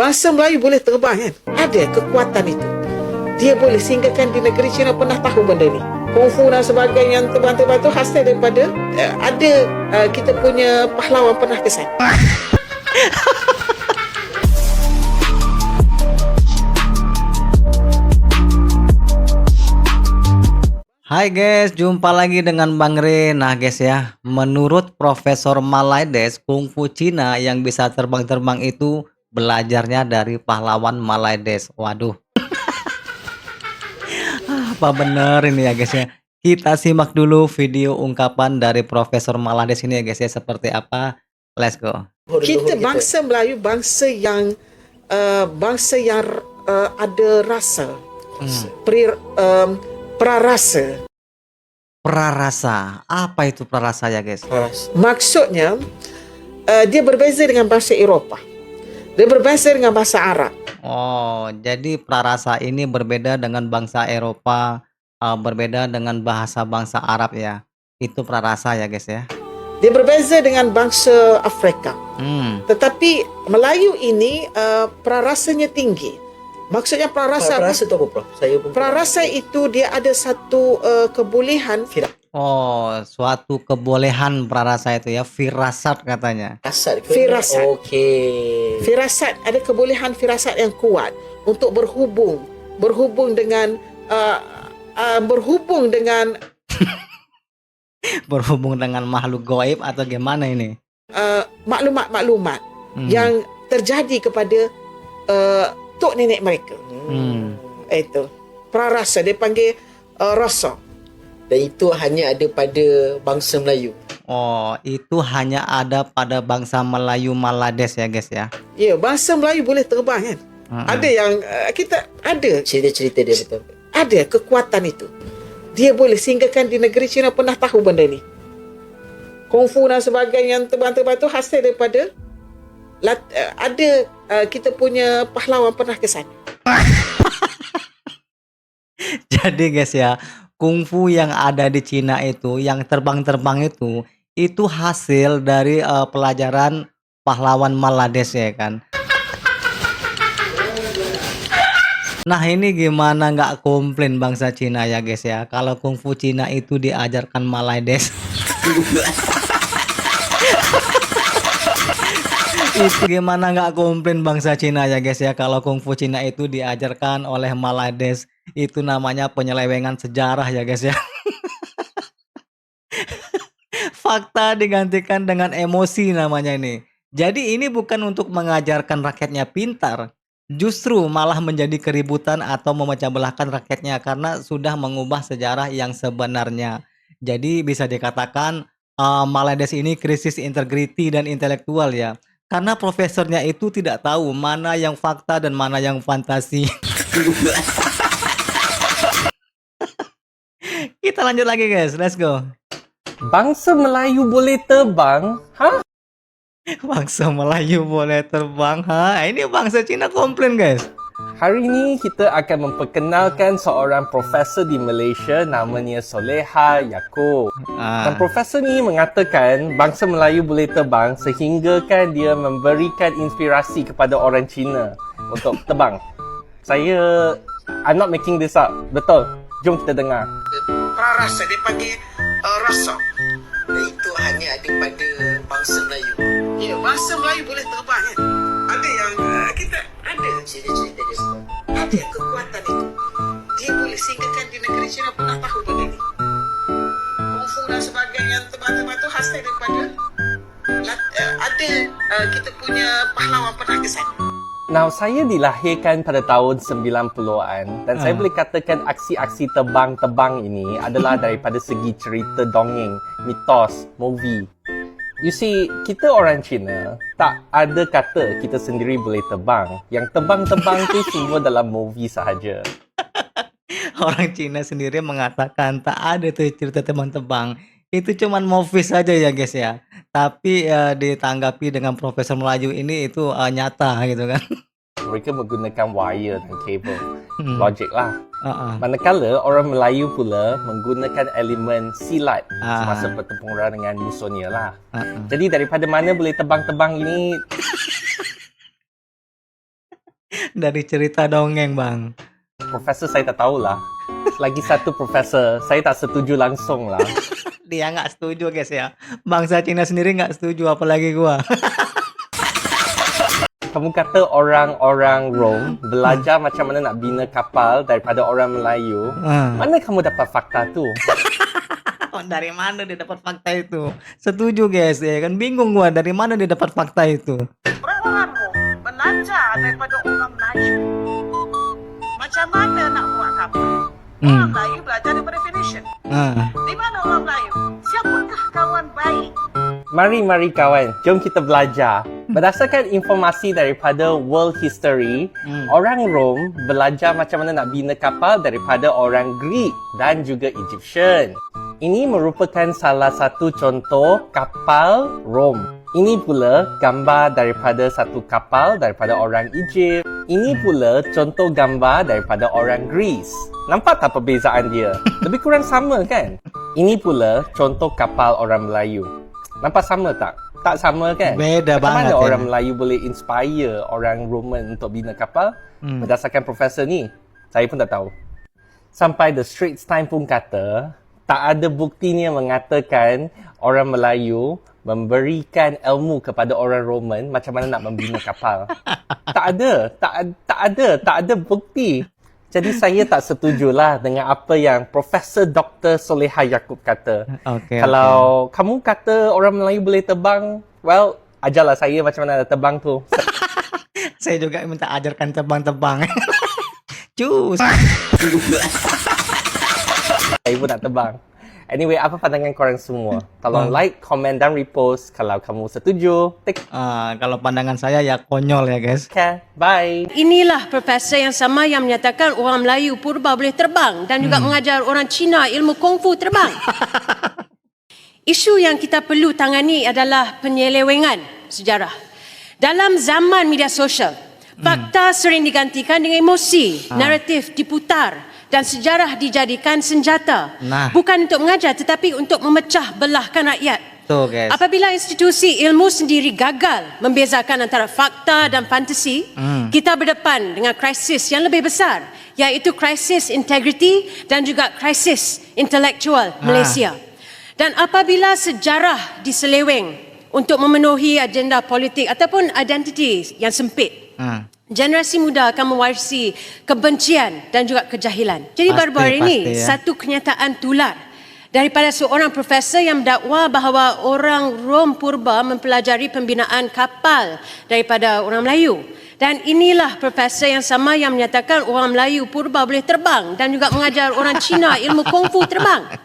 bangsa Melayu boleh terbang kan? Ada kekuatan itu. Dia boleh singgahkan di negeri China, pernah tahu benda ni. Kungfu dan sebagainya yang terbang-terbang tu hasil daripada kita punya pahlawan pernah kesan. Hai guys, jumpa lagi dengan Bang Re. Nah guys ya, menurut Profesor Malaides, Kungfu Cina yang bisa terbang-terbang itu belajarnya dari pahlawan Malaides. Waduh, apa bener ini ya guys ya? Kita simak dulu video ungkapan dari Profesor Malaides ini ya guys ya, seperti apa? Let's go. Kita bangsa Melayu, bangsa yang ada rasa, prarasa. Prarasa, apa itu prarasa ya guys? Maksudnya dia berbeza dengan bahasa Eropah. Dia berbeza dengan bahasa Arab. Oh, jadi prarasa ini berbeda dengan bangsa Eropa, berbeda dengan bangsa Arab ya. Itu prarasa ya guys ya. Dia berbeza dengan bangsa Afrika. Tetapi Melayu ini prarasanya tinggi. Maksudnya prarasa itu apa, Prof? Prarasa itu dia ada satu kebolehan. Oh, suatu kebolehan prarasa itu ya, firasat katanya. Firasat. Okey. Firasat, ada kebolehan firasat yang kuat untuk berhubung dengan Berhubung dengan makhluk gaib atau gimana ini? maklumat-maklumat yang terjadi kepada tok nenek mereka. Itu prarasa, dia panggil rasa. Dan itu hanya ada pada bangsa Melayu. Oh, itu hanya ada pada bangsa Melayu Malaides ya guys ya. Ya, bangsa Melayu boleh terbang kan? Ada yang kita ada Cerita-cerita dia betul. ada kekuatan itu. Dia boleh singgahkan di negeri China, pernah tahu benda ni. Kungfu dan sebagainya yang terbang-terbang tu hasil daripada kita punya pahlawan pernah kesan. Jadi guys ya, kungfu yang ada di Cina itu, yang terbang-terbang itu hasil dari pelajaran pahlawan Malaides ya kan. Nah ini gimana nggak komplain bangsa Cina ya guys ya, kalau kungfu Cina itu diajarkan Malaides. Itu gimana nggak komplain bangsa Cina ya guys ya, kalau kungfu Cina itu diajarkan oleh Malaides. Itu namanya penyelewengan sejarah ya guys ya. Fakta digantikan dengan emosi namanya ini. Jadi ini bukan untuk mengajarkan rakyatnya pintar, justru malah menjadi keributan atau memecah belahkan rakyatnya karena sudah mengubah sejarah yang sebenarnya. Jadi bisa dikatakan Malaides ini krisis integriti dan intelektual ya. Karena profesornya itu tidak tahu mana yang fakta dan mana yang fantasi. Kita lanjut lagi guys, let's go. Bangsa Melayu boleh terbang? Hah? Bangsa Melayu boleh terbang, ha? Ini bangsa Cina komplain guys. Hari ini kita akan memperkenalkan seorang profesor di Malaysia namanya Soleha Yaakob. Dan profesor ni mengatakan bangsa Melayu boleh terbang sehingga kan dia memberikan inspirasi kepada orang Cina untuk terbang. I'm not making this up. Betul. Jom kita dengar. Prarasa, dia panggil rasa. Dan itu hanya ada pada bangsa Melayu. Ya, bangsa Melayu boleh terbang kan? Ada yang kita ada Cerita-cerita dia betul. ada kekuatan itu. Dia boleh singgahkan di negeri China, pernah tahu benda ni. Kungfu dan sebagainya yang terbang-terbang tu hasil daripada kita punya pahlawan pernah kesan. Now, saya dilahirkan pada tahun 90-an dan saya boleh katakan aksi-aksi terbang-terbang ini adalah daripada segi cerita dongeng, mitos, movie. You see, kita orang Cina tak ada kata kita sendiri boleh terbang. Yang terbang-terbang tu semua dalam movie sahaja. Orang Cina sendiri mengatakan tak ada tuh cerita teman-terbang. Itu cuman movie saja ya guys ya. Tapi ditanggapi dengan Profesor Melayu ini itu nyata gitu kan. Mereka menggunakan wire dan kabel. Logik lah. Manakala orang Melayu pula menggunakan elemen silat semasa pertempuran dengan musuhnya lah. Jadi daripada mana boleh terbang-terbang ini Dari cerita dongeng, Bang. Profesor saya tak tahulah. Lagi satu profesor, saya tak setuju langsung lah. Dia nggak setuju, guys ya. Bangsa Cina sendiri nggak setuju, apalagi gua. Kamu kata orang-orang Rom belajar macam mana nak bina kapal daripada orang Melayu. Mana kamu dapat fakta tu? Dari mana dia dapat fakta itu? Setuju, guys, ya kan, bingung gua dari mana dia dapat fakta itu. Orang-orang Rom belajar daripada orang Melayu. Macam mana nak buat kapal? Orang Melayu belajar daripada Phoenician. Di mana orang Melayu? Siapakah kawan baik? Mari kawan, jom kita belajar. Berdasarkan informasi daripada world history, orang Rom belajar macam mana nak bina kapal daripada orang Greek dan juga Egyptian. Ini merupakan salah satu contoh kapal Rom. Ini pula gambar daripada satu kapal daripada orang Egypt. Ini pula contoh gambar daripada orang Greece. Nampak tak perbezaan dia? Lebih kurang sama kan? Ini pula contoh kapal orang Melayu. Nampak sama tak? Tak sama kan? Beda Macam banget mana ya. orang Melayu boleh inspire orang Roman untuk bina kapal? Berdasarkan profesor ni, saya pun tak tahu. Sampai The Straits Times pun kata, tak ada buktinya mengatakan orang Melayu memberikan ilmu kepada orang Roman macam mana nak membina kapal. Tak ada bukti. Jadi saya tak setujulah dengan apa yang Profesor Dr. Soleha Yaakob kata. Kalau kamu kata orang Melayu boleh terbang, well, ajarlah saya macam mana nak terbang tu. Saya juga minta ajarkan terbang-terbang. Cus. Saya pun nak terbang. Anyway, apa pandangan korang semua? Tolong like, komen dan repost kalau kamu setuju. Kalau pandangan saya ya konyol ya, guys. Okay, bye. Inilah profesor yang sama yang menyatakan orang Melayu purba boleh terbang dan juga mengajar orang Cina ilmu kungfu terbang. Isu yang kita perlu tangani adalah penyelewengan sejarah. Dalam zaman media sosial, fakta sering digantikan dengan emosi, naratif diputar dan sejarah dijadikan senjata. Bukan untuk mengajar tetapi untuk memecah belahkan rakyat. Tuh, guys. Apabila institusi ilmu sendiri gagal membezakan antara fakta dan fantasi, kita berdepan dengan krisis yang lebih besar, iaitu krisis integriti dan juga krisis intelektual Malaysia. Dan apabila sejarah diseleweng untuk memenuhi agenda politik ataupun identiti yang sempit, generasi muda akan mewarisi kebencian dan juga kejahilan. Jadi baru-baru ini satu kenyataan tular daripada seorang profesor yang mendakwa bahawa orang Rom purba mempelajari pembinaan kapal daripada orang Melayu. Dan inilah profesor yang sama yang menyatakan orang Melayu purba boleh terbang dan juga mengajar orang Cina ilmu kungfu terbang.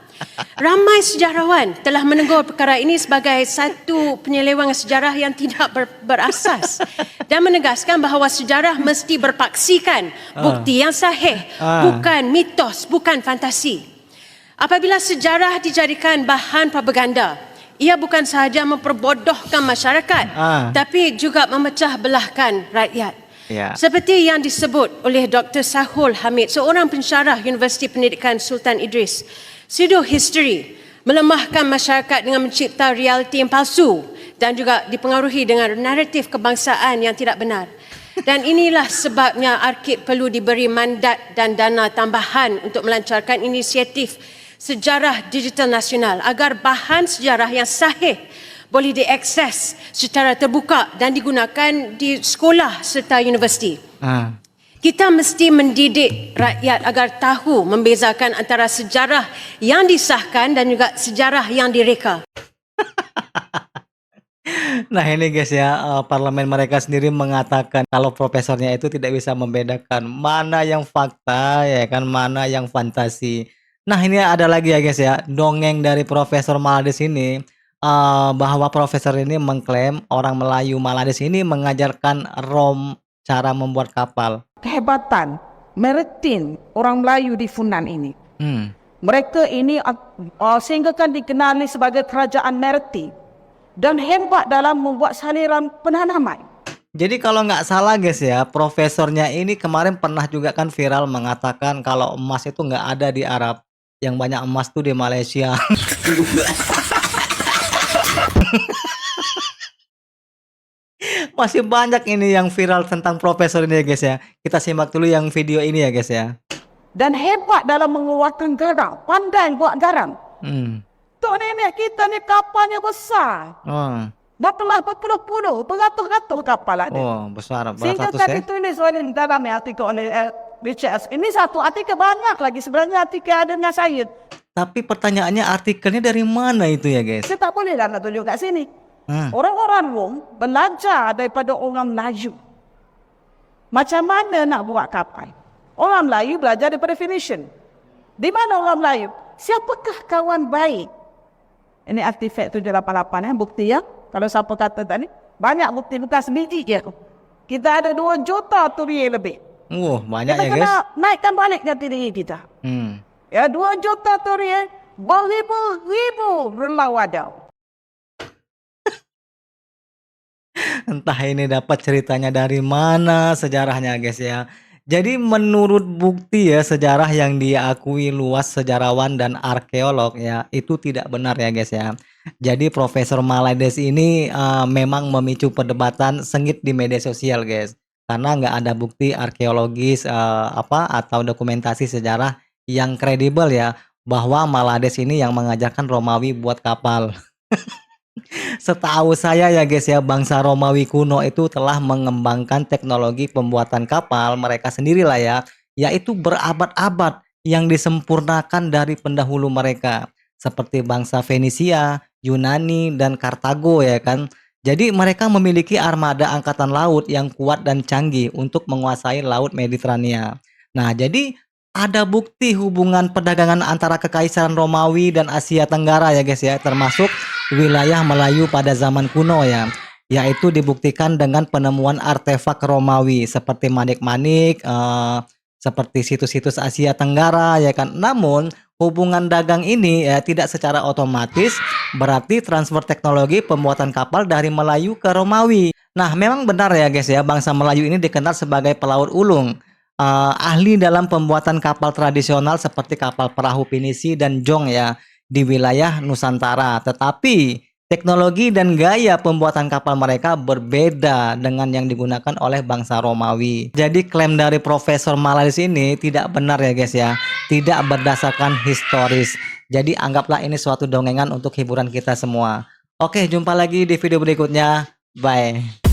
Ramai sejarawan telah menegur perkara ini sebagai satu penyelewengan sejarah yang tidak berasas dan menegaskan bahawa sejarah mesti berpaksikan bukti yang sahih, bukan mitos, bukan fantasi. Apabila sejarah dijadikan bahan propaganda, ia bukan sahaja memperbodohkan masyarakat, tapi juga memecah belahkan rakyat. Seperti yang disebut oleh Dr. Sahul Hamid, seorang pensyarah Universiti Pendidikan Sultan Idris, pseudo-history melemahkan masyarakat dengan mencipta realiti yang palsu dan juga dipengaruhi dengan naratif kebangsaan yang tidak benar. Dan inilah sebabnya ARKID perlu diberi mandat dan dana tambahan untuk melancarkan inisiatif sejarah digital nasional agar bahan sejarah yang sahih boleh diakses secara terbuka dan digunakan di sekolah serta universiti. Kita mesti mendidik rakyat agar tahu membezakan antara sejarah yang disahkan dan juga sejarah yang direka. Nah ini guys ya, parlemen mereka sendiri mengatakan kalau profesornya itu tidak bisa membedakan mana yang fakta ya kan, mana yang fantasi. Nah ini ada lagi ya guys ya, dongeng dari Profesor Malades ini, bahwa profesor ini mengklaim orang Melayu Malades ini mengajarkan Rom cara membuat kapal. Kehebatan maritim orang Melayu di Funan ini. Mereka ini sehingga kan dikenali sebagai kerajaan maritim dan hebat dalam membuat saliran penanaman. Jadi kalau nggak salah guys ya, profesornya ini kemarin pernah juga kan viral mengatakan kalau emas itu nggak ada di Arab, yang banyak emas tuh di Malaysia. Masih banyak ini yang viral tentang profesor ini ya guys ya. Kita simak dulu yang video ini ya guys ya. Dan hebat dalam mengeluarkan garam. Pandai buat garam. Tok nenek kita ni kapalnya besar. Oh. Bertelah berpuluh-puluh, beratus-ratus kapal ada. Oh, besar. Sehingga Beratus tadi ya. tulis oleh dalam artikel oleh Richard. Ini satu artikel banyak lagi. Sebenarnya artikel ada dengan saya. Tapi pertanyaannya artikelnya dari mana itu ya guys? Saya tak boleh lah nak tunjuk kat sini. Orang-orang Rom belajar daripada orang Melayu. Macam mana nak buat kapal. Orang Melayu belajar daripada Phoenician. Di mana orang Melayu? Siapakah kawan baik? Ini artifak 788 bukti ya. Kalau siapa kata tadi, banyak bukti, bukan sebiji je. Kita ada 2 juta turie lebih. Banyak Kita ya guys. kena naikkan balik jati diri kita. Ya, 2 juta turie, beribu-ribu relau ada. Entah ini dapat ceritanya dari mana sejarahnya guys ya. Jadi menurut bukti ya, sejarah yang diakui luas sejarawan dan arkeolog ya, itu tidak benar ya guys ya. Jadi Profesor Malades ini memang memicu perdebatan sengit di media sosial guys. Karena nggak ada bukti arkeologis atau dokumentasi sejarah yang kredibel ya, bahwa Malades ini yang mengajarkan Romawi buat kapal. Setahu saya ya guys ya, bangsa Romawi kuno itu telah mengembangkan teknologi pembuatan kapal mereka sendiri lah ya, yaitu berabad-abad yang disempurnakan dari pendahulu mereka, seperti bangsa Fenisia, Yunani, dan Kartago ya kan. Jadi mereka memiliki armada angkatan laut yang kuat dan canggih untuk menguasai laut Mediterania. Nah, jadi ada bukti hubungan perdagangan antara Kekaisaran Romawi dan Asia Tenggara ya guys ya, termasuk wilayah Melayu pada zaman kuno ya, yaitu dibuktikan dengan penemuan artefak Romawi seperti manik-manik, seperti situs-situs Asia Tenggara ya kan. Namun hubungan dagang ini ya tidak secara otomatis berarti transfer teknologi pembuatan kapal dari Melayu ke Romawi. Nah, memang benar ya guys ya, bangsa Melayu ini dikenal sebagai pelaut ulung. Ahli dalam pembuatan kapal tradisional seperti kapal perahu pinisi dan jong ya di wilayah Nusantara. Tetapi teknologi dan gaya pembuatan kapal mereka berbeda dengan yang digunakan oleh bangsa Romawi. Jadi klaim dari Profesor Malades ini tidak benar ya guys ya, tidak berdasarkan historis. Jadi anggaplah ini suatu dongengan untuk hiburan kita semua. Oke, jumpa lagi di video berikutnya. Bye.